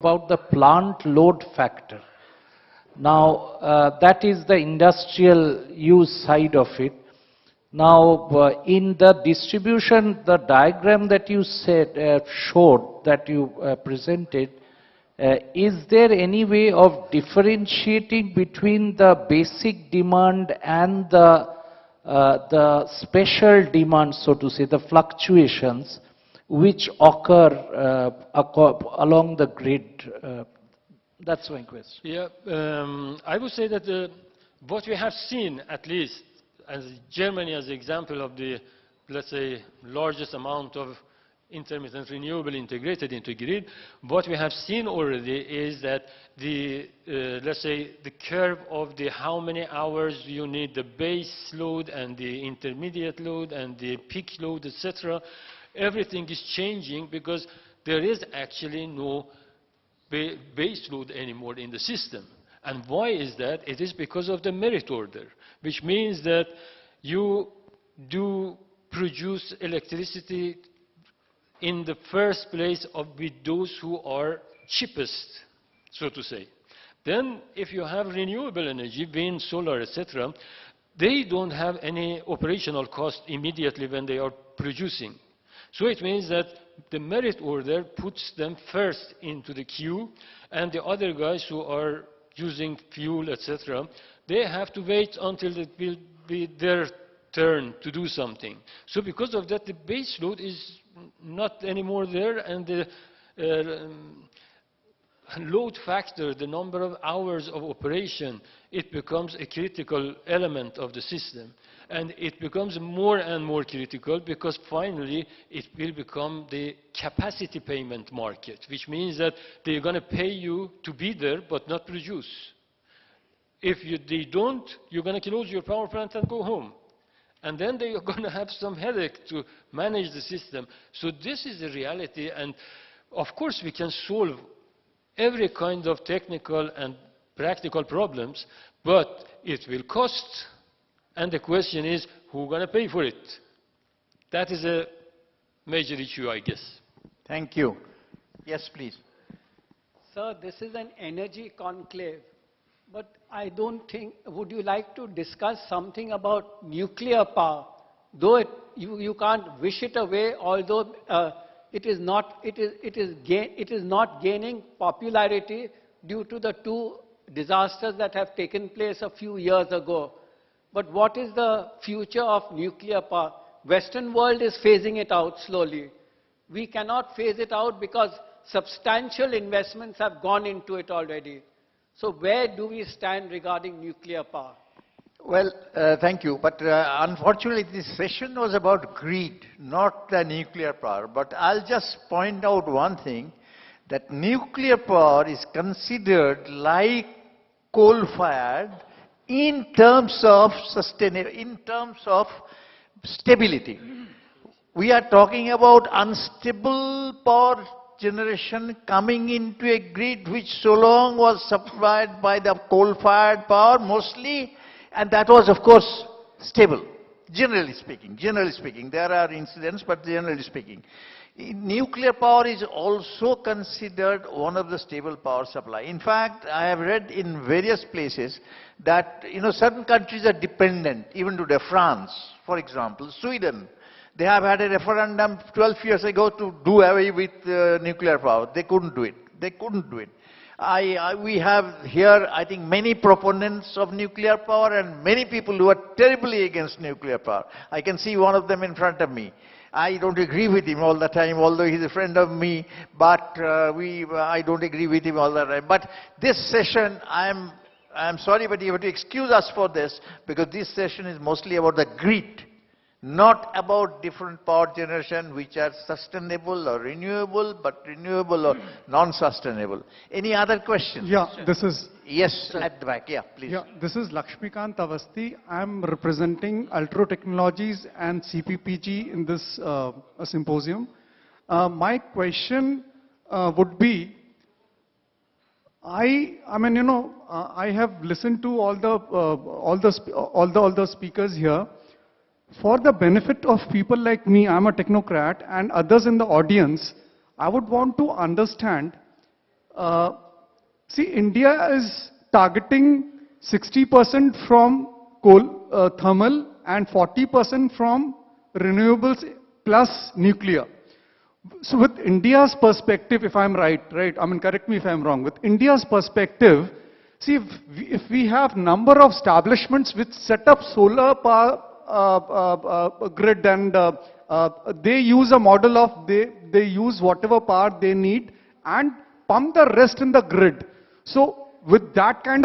about the plant load factor. Now, that is the industrial use side of it. Now, in the distribution, the diagram that you showed, that you presented, is there any way of differentiating between the basic demand and the special demand, so to say, the fluctuations which occur along the grid? That's my question. Yeah, I would say that what we have seen, at least, as Germany as an example of the, let's say, largest amount of intermittent renewable integrated into grid, what we have seen already is that the, let's say, the curve of the how many hours you need the base load and the intermediate load and the peak load, etc., everything is changing because there is actually no base load anymore in the system. And why is that? It is because of the merit order, which means that you do produce electricity in the first place with those who are cheapest, so to say. Then, if you have renewable energy, wind, solar, etc., they don't have any operational cost immediately when they are producing. So it means that the merit order puts them first into the queue, and the other guys who are using fuel, etc., they have to wait until it will be their turn to do something. So because of that, the base load is not anymore there, and the load factor, the number of hours of operation, it becomes a critical element of the system. And it becomes more and more critical because finally it will become the capacity payment market, which means that they're going to pay you to be there but not produce. If they don't, you're going to close your power plant and go home. And then they are going to have some headache to manage the system. So this is the reality. And of course we can solve every kind of technical and practical problems, but it will cost. And the question is, who's going to pay for it? That is a major issue, I guess. Thank you. Yes, please. Sir, this is an energy conclave. But I don't think, would you like to discuss something about nuclear power? Though you can't wish it away, although it is not gaining popularity due to the two disasters that have taken place a few years ago. But what is the future of nuclear power? Western world is phasing it out slowly. We cannot phase it out because substantial investments have gone into it already. So where do we stand regarding nuclear power? Well, thank you. But unfortunately, this session was about greed, not the nuclear power. But I'll just point out one thing, that nuclear power is considered like coal-fired in terms of stability. We are talking about unstable power generation coming into a grid which so long was supplied by the coal-fired power mostly, and that was of course stable, generally speaking. Generally speaking, there are incidents, but generally speaking. Nuclear power is also considered one of the stable power supply. In fact, I have read in various places that certain countries are dependent, even today, France, for example, Sweden. They have had a referendum 12 years ago to do away with nuclear power. They couldn't do it. They couldn't do it. We have here, I think, many proponents of nuclear power and many people who are terribly against nuclear power. I can see one of them in front of me. I don't agree with him all the time, although he's a friend of me, but I don't agree with him all the time. But this session, I'm sorry, but you have to excuse us for this, because this session is mostly about the grid, not about different power generation which are sustainable or renewable, but renewable or non-sustainable. Any other questions? Yeah, this is... Yes, sir. At the back, yeah, please. Yeah, this is Lakshmikant Avasti. I am representing Ultra Technologies and CPPG in this symposium. My question would be, I have listened to all the speakers here. For the benefit of people like me, I'm a technocrat, and others in the audience, I would want to understand See, India is targeting 60% from coal, thermal, and 40% from renewables plus nuclear. So with India's perspective, if I'm right, I mean, correct me if I'm wrong, with India's perspective, see, if we have number of establishments which set up solar power grid, and they use a model of, they use whatever power they need and pump the rest in the grid. So with that kind of